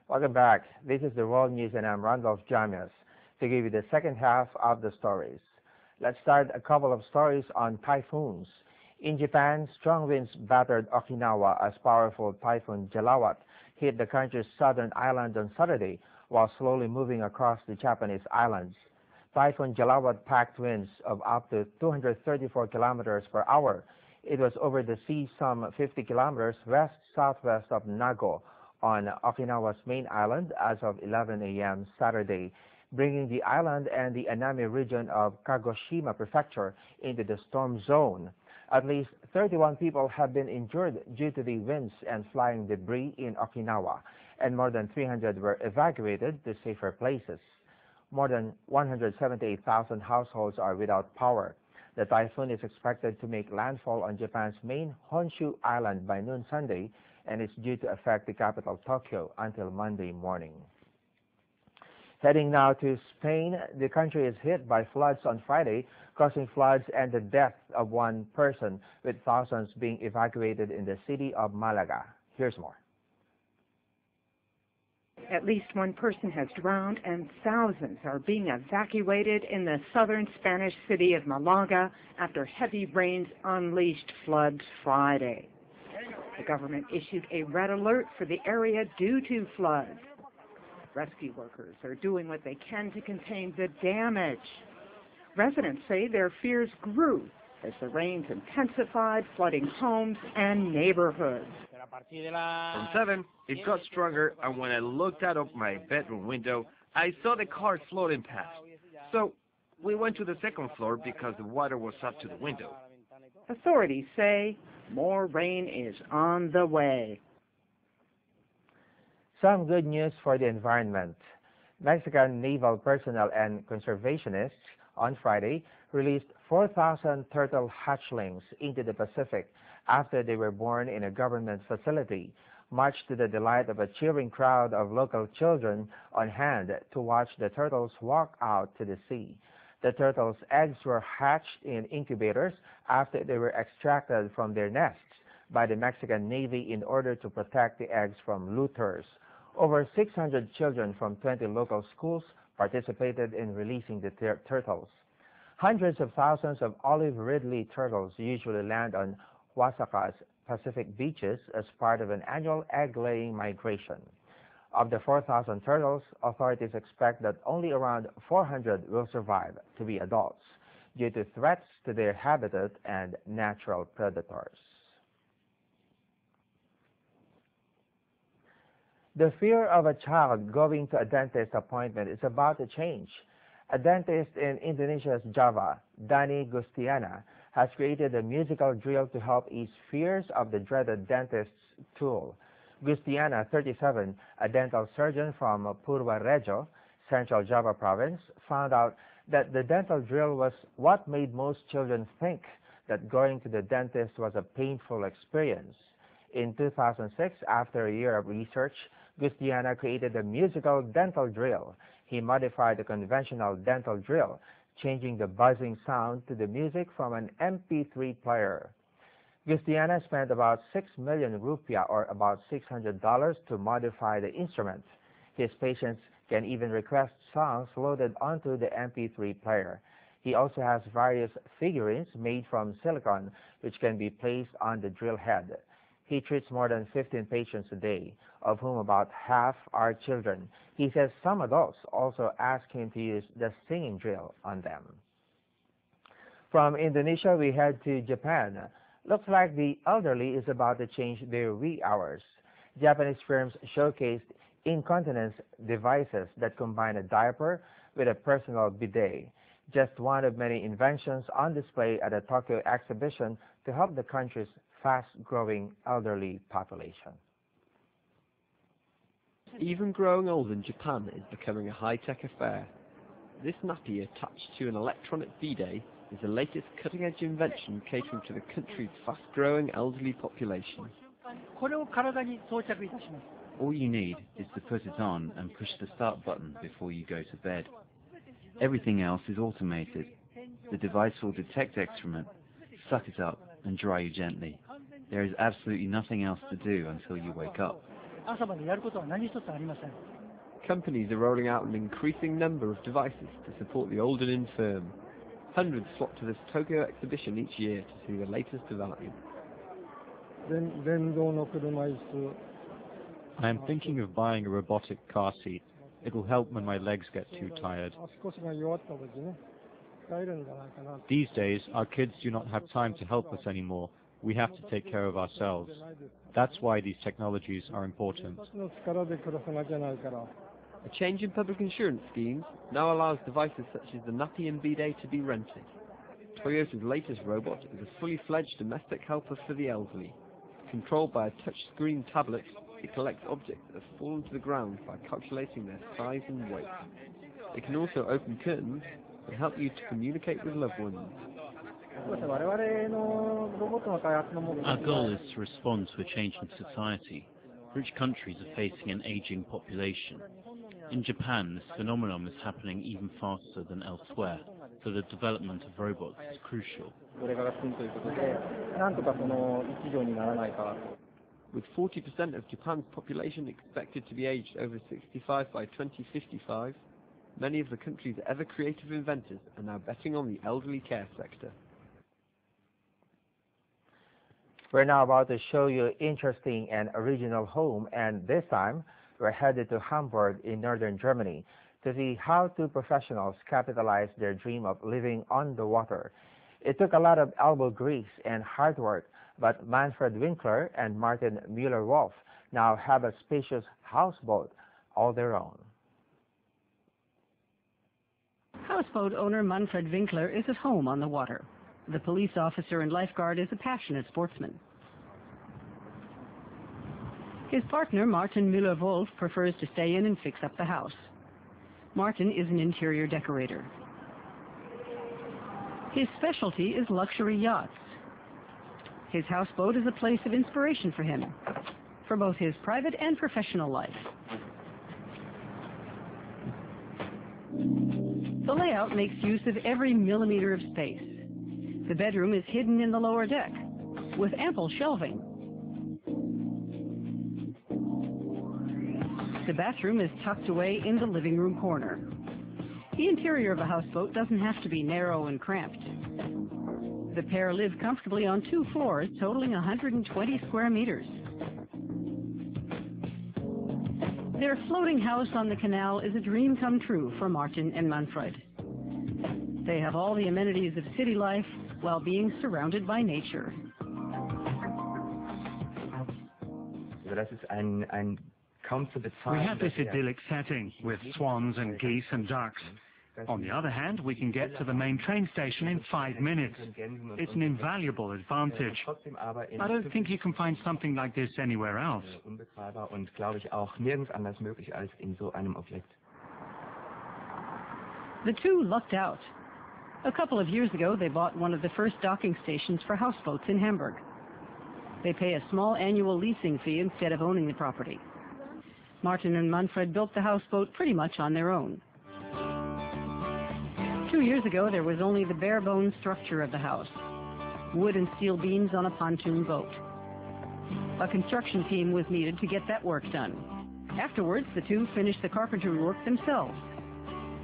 Welcome back. This is the World News and I'm Randolph Jamias to give you the second half of the stories. Let's start a couple of stories on typhoons. In Japan, strong winds battered Okinawa as powerful typhoon Jalawat hit the country's southern island on Saturday while slowly moving across the Japanese islands. Typhoon Jalawat packed winds of up to 234 kilometers per hour. It was over the sea some 50 kilometers west-southwest of Nago on Okinawa's main island as of 11 a.m. Saturday, bringing the island and the Anami region of Kagoshima Prefecture into the storm zone. At least 31 people have been injured due to the winds and flying debris in Okinawa, and more than 300 were evacuated to safer places. More than 178,000 households are without power. The typhoon is expected to make landfall on Japan's main Honshu Island by noon Sunday, and is due to affect the capital Tokyo until Monday morning. Heading now to Spain, the country is hit by floods on Friday, causing floods and the death of one person, with thousands being evacuated in the city of Malaga. Here's more. At least one person has drowned and thousands are being evacuated in the southern Spanish city of Malaga after heavy rains unleashed floods Friday. The government issued a red alert for the area due to floods. Rescue workers are doing what they can to contain the damage. Residents say their fears grew as the rains intensified, flooding homes and neighborhoods. From 7, it got stronger, and when I looked out of my bedroom window, I saw the cars floating past. So we went to the second floor because the water was up to the window. Authorities say more rain is on the way. Some good news for the environment. Mexican naval personnel and conservationists on Friday released 4,000 turtle hatchlings into the Pacific after they were born in a government facility, much to the delight of a cheering crowd of local children on hand to watch the turtles walk out to the sea. The turtles' eggs were hatched in incubators after they were extracted from their nests by the Mexican Navy in order to protect the eggs from looters. Over 600 children from 20 local schools participated in releasing the turtles. Hundreds of thousands of olive ridley turtles usually land on Oaxaca's Pacific beaches as part of an annual egg-laying migration. Of the 4,000 turtles, authorities expect that only around 400 will survive to be adults due to threats to their habitat and natural predators. The fear of a child going to a dentist appointment is about to change. A dentist in Indonesia's Java, Dani Gustiana, has created a musical drill to help ease fears of the dreaded dentist's tool. Gustiana, 37, a dental surgeon from Purworejo, Central Java Province, found out that the dental drill was what made most children think that going to the dentist was a painful experience. In 2006, after a year of research, Gustiana created a musical dental drill. He modified the conventional dental drill, changing the buzzing sound to the music from an MP3 player. Gustiana spent about 6 million rupiah, or about $600, to modify the instrument. His patients can even request songs loaded onto the MP3 player. He also has various figurines made from silicone, which can be placed on the drill head. He treats more than 15 patients a day, of whom about half are children. He says some adults also ask him to use the singing drill on them. From Indonesia, we head to Japan. Looks like the elderly is about to change their wee hours. Japanese firms showcased incontinence devices that combine a diaper with a personal bidet, just one of many inventions on display at a Tokyo exhibition to help the country's fast-growing elderly population. Even growing old in Japan is becoming a high-tech affair. This nappy attached to an electronic bidet is the latest cutting-edge invention catering to the country's fast-growing elderly population. All you need is to put it on and push the start button before you go to bed. Everything else is automated. The device will detect excrement, suck it up, and dry you gently. There is absolutely nothing else to do until you wake up. Companies are rolling out an increasing number of devices to support the old and infirm. Hundreds flock to this Tokyo exhibition each year to see the latest development. I am thinking of buying a robotic car seat. It will help when my legs get too tired. These days, our kids do not have time to help us anymore. We have to take care of ourselves. That's why these technologies are important. A change in public insurance schemes now allows devices such as the nappy and bidet to be rented. Toyota's latest robot is a fully fledged domestic helper for the elderly. Controlled by a touch-screen tablet, it collects objects that have fallen to the ground by calculating their size and weight. It can also open curtains and help you to communicate with loved ones. Our goal is to respond to a changing society. Rich countries are facing an aging population. In Japan, this phenomenon is happening even faster than elsewhere, so the development of robots is crucial. With 40% of Japan's population expected to be aged over 65 by 2055, many of the country's ever-creative inventors are now betting on the elderly care sector. We're now about to show you an interesting and original home, and this time we're headed to Hamburg in northern Germany to see how two professionals capitalized their dream of living on the water. It took a lot of elbow grease and hard work, but Manfred Winkler and Martin Müller-Wolf now have a spacious houseboat all their own. Houseboat owner Manfred Winkler is at home on the water. The police officer and lifeguard is a passionate sportsman. His partner, Martin Müller-Wolf, prefers to stay in and fix up the house. Martin is an interior decorator. His specialty is luxury yachts. His houseboat is a place of inspiration for him, for both his private and professional life. The layout makes use of every millimeter of space. The bedroom is hidden in the lower deck, with ample shelving. The bathroom is tucked away in the living room corner. The interior of a houseboat doesn't have to be narrow and cramped. The pair live comfortably on 2 floors, totaling 120 square meters. Their floating house on the canal is a dream come true for Martin and Manfred. They have all the amenities of city life while being surrounded by nature. We have this idyllic setting with swans and geese and ducks. On the other hand, we can get to the main train station in 5 minutes. It's an invaluable advantage. I don't think you can find something like this anywhere else. The two lucked out. A couple of years ago, they bought one of the first docking stations for houseboats in Hamburg. They pay a small annual leasing fee instead of owning the property. Martin and Manfred built the houseboat pretty much on their own. 2 years ago, there was only the bare-bones structure of the house, wood and steel beams on a pontoon boat. A construction team was needed to get that work done. Afterwards, the two finished the carpentry work themselves.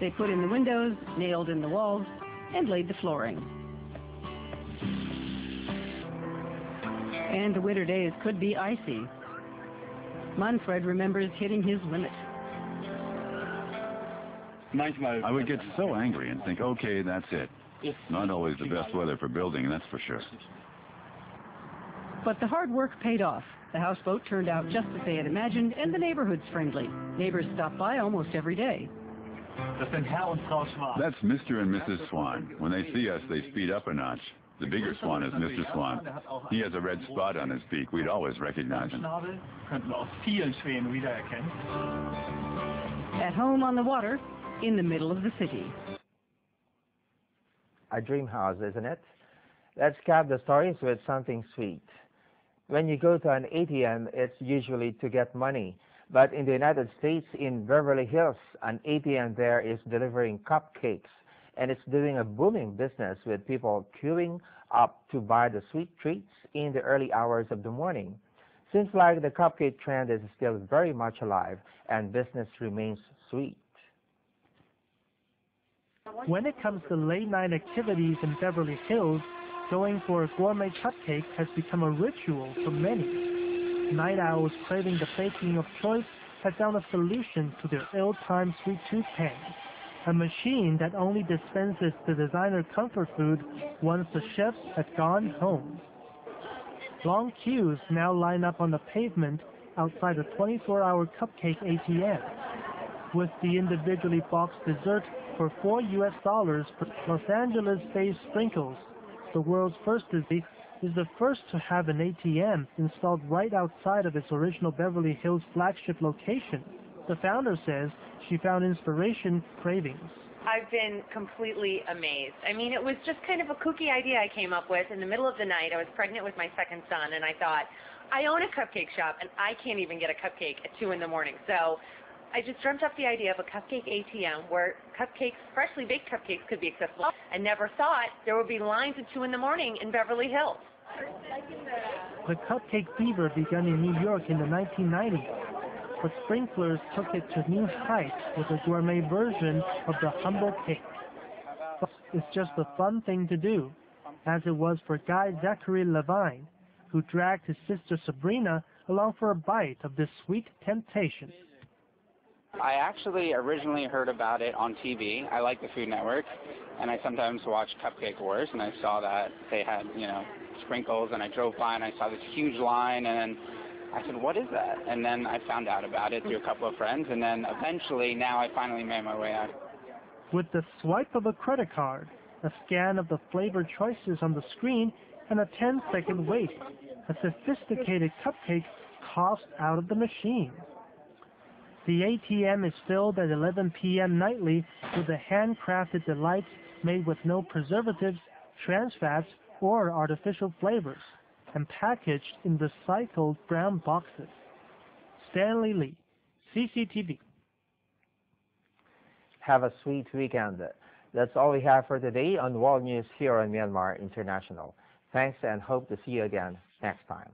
They put in the windows, nailed in the walls, and laid the flooring. And the winter days could be icy. Manfred remembers hitting his limit. I would get so angry and think, okay, that's it. Not always the best weather for building, that's for sure. But the hard work paid off. The houseboat turned out just as they had imagined, and the neighborhood's friendly. Neighbors stop by almost every day. That's Mr. and Mrs. Swan. When they see us, they speed up a notch. The bigger swan is Mr. Swan. He has a red spot on his beak. We'd always recognize him. At home on the water, in the middle of the city. A dream house, isn't it? Let's cap the stories with something sweet. When you go to an ATM, it's usually to get money. But in the United States, in Beverly Hills, an ATM there is delivering cupcakes. And it's doing a booming business with people queuing up to buy the sweet treats in the early hours of the morning. Seems like the cupcake trend is still very much alive and business remains sweet. When it comes to late-night activities in Beverly Hills, going for a gourmet cupcake has become a ritual for many. Night owls craving the baking of choice have found a solution to their ill-timed sweet tooth pain, a machine that only dispenses the designer comfort food once the chefs have gone home. Long queues now line up on the pavement outside a 24-hour cupcake ATM. With the individually boxed dessert for $4 per Los Angeles-based Sprinkles, the world's first dessert, is the first to have an ATM installed right outside of its original Beverly Hills flagship location. The founder says she found inspiration cravings. I've been completely amazed. I mean, it was just kind of a kooky idea I came up with in the middle of the night. I was pregnant with my second son, and I thought, I own a cupcake shop, and I can't even get a cupcake at 2 in the morning. So I just dreamt up the idea of a cupcake ATM where cupcakes, freshly baked cupcakes, could be accessible. I never thought there would be lines at 2 in the morning in Beverly Hills. The cupcake fever began in New York in the 1990s, but sprinklers took it to new heights with a gourmet version of the humble cake. It's just a fun thing to do, as it was for Guy Zachary Levine, who dragged his sister Sabrina along for a bite of this sweet temptation. I actually originally heard about it on TV. I like the Food Network, and I sometimes watch Cupcake Wars, and I saw that they had, sprinkles, and I drove by and I saw this huge line, and then I said, what is that? And then I found out about it through a couple of friends, and then eventually now I finally made my way out. With the swipe of a credit card, a scan of the flavor choices on the screen, and a 10-second wait, a sophisticated cupcake tossed out of the machine. The ATM is filled at 11 p.m. nightly with the handcrafted delights made with no preservatives, trans fats, or artificial flavors, and packaged in recycled brown boxes. Stanley Lee, CCTV. Have a sweet weekend. That's all we have for today on World News here on Myanmar International. Thanks and hope to see you again next time.